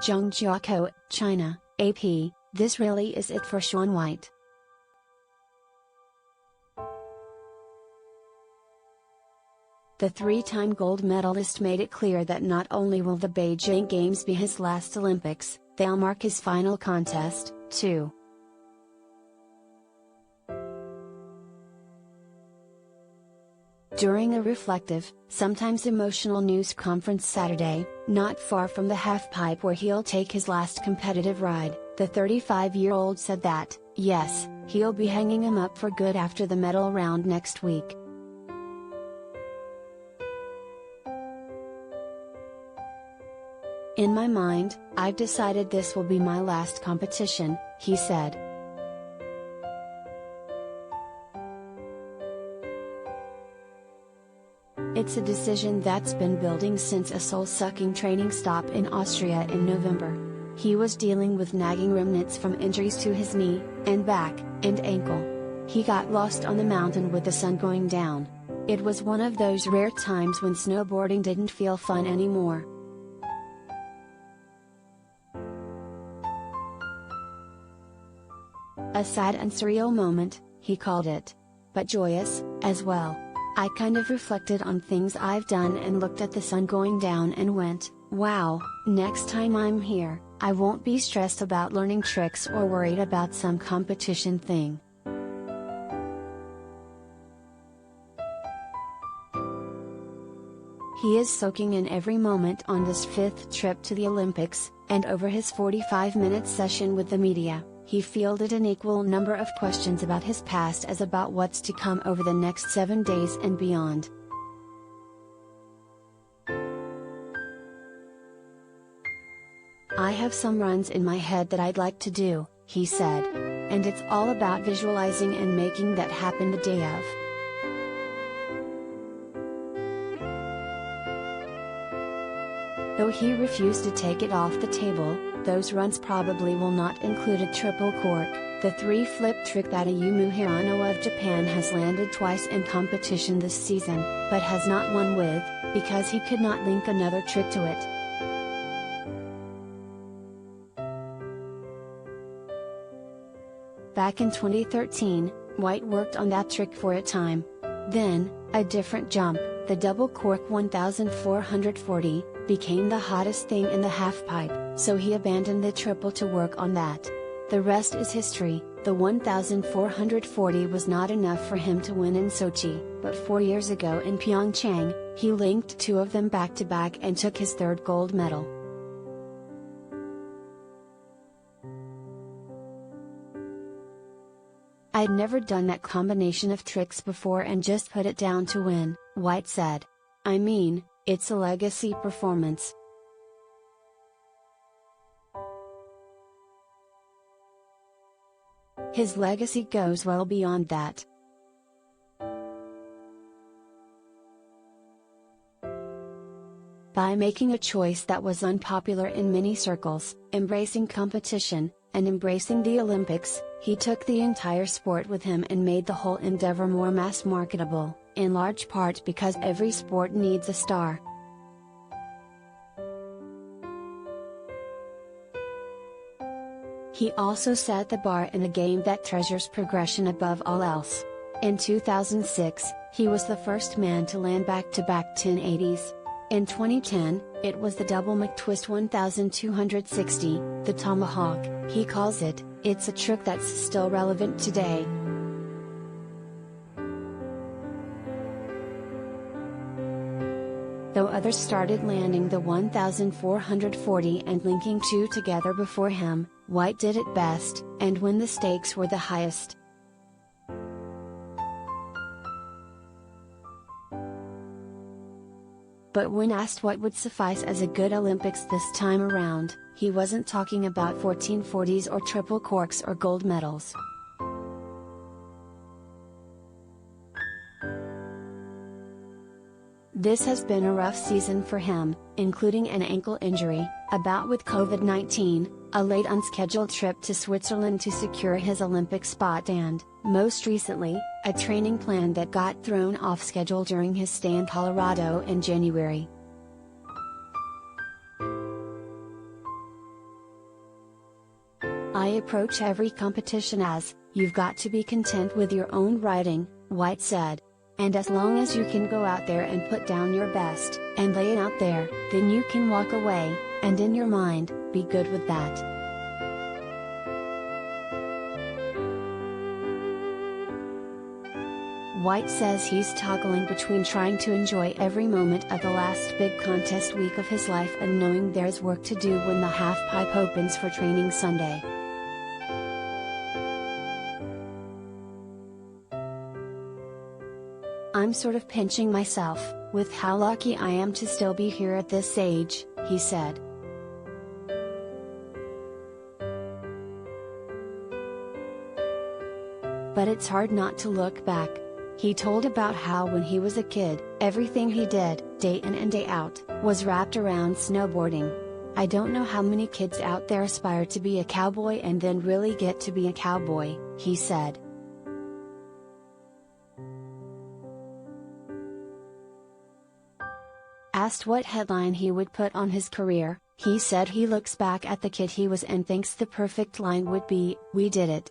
ZHANGJIAKOU, China, AP, this really is it for Shaun White. The three-time gold medalist made it clear that not only will the Beijing Games be his last Olympics, they'll mark his final contest, too. During a reflective, sometimes emotional news conference Saturday, not far from the halfpipe where he'll take his last competitive ride, the 35-year-old said that, yes, he'll be hanging him up for good after the medal round next week. "In my mind, I've decided this will be my last competition," he said. It's a decision that's been building since a soul-sucking training stop in Austria in November. He was dealing with nagging remnants from injuries to his knee, and back, and ankle. He got lost on the mountain with the sun going down. It was one of those rare times when snowboarding didn't feel fun anymore. A sad and surreal moment, he called it. But joyous, as well. I kind of reflected on things I've done and looked at the sun going down and went, wow, next time I'm here, I won't be stressed about learning tricks or worried about some competition thing. He is soaking in every moment on this fifth trip to the Olympics, and over his 45-minute session with the media, he fielded an equal number of questions about his past as about what's to come over the next 7 days and beyond. "I have some runs in my head that I'd like to do," he said. "And it's all about visualizing and making that happen the day of." Though he refused to take it off the table, those runs probably will not include a triple cork, the three-flip trick that Ayumu Hirano of Japan has landed twice in competition this season, but has not won with, because he could not link another trick to it. Back in 2013, White worked on that trick for a time. Then, a different jump, the double cork 1440, became the hottest thing in the halfpipe, so he abandoned the triple to work on that. The rest is history. The 1440 was not enough for him to win in Sochi, but 4 years ago in Pyeongchang, he linked two of them back to back and took his third gold medal. "I'd never done that combination of tricks before and just put it down to win," White said. "I mean, it's a legacy performance." His legacy goes well beyond that. By making a choice that was unpopular in many circles, embracing competition, and embracing the Olympics, he took the entire sport with him and made the whole endeavor more mass marketable, in large part because every sport needs a star. He also set the bar in a game that treasures progression above all else. In 2006, he was the first man to land back-to-back 1080s. In 2010, it was the double McTwist 1260, the tomahawk, he calls it. It's a trick that's still relevant today. Though others started landing the 1440 and linking two together before him, White did it best, and when the stakes were the highest. But when asked what would suffice as a good Olympics this time around, he wasn't talking about 1440s or triple corks or gold medals. This has been a rough season for him, including an ankle injury, a bout with COVID-19, a late unscheduled trip to Switzerland to secure his Olympic spot and, most recently, a training plan that got thrown off schedule during his stay in Colorado in January. "I approach every competition as, you've got to be content with your own riding," White said. "And as long as you can go out there and put down your best, and lay it out there, then you can walk away, and in your mind, be good with that." White says he's toggling between trying to enjoy every moment of the last big contest week of his life and knowing there's work to do when the halfpipe opens for training Sunday. "I'm sort of pinching myself, with how lucky I am to still be here at this age," he said. But it's hard not to look back. He told about how when he was a kid, everything he did, day in and day out, was wrapped around snowboarding. "I don't know how many kids out there aspire to be a cowboy and then really get to be a cowboy," he said. Asked what headline he would put on his career, he said he looks back at the kid he was and thinks the perfect line would be, "We did it."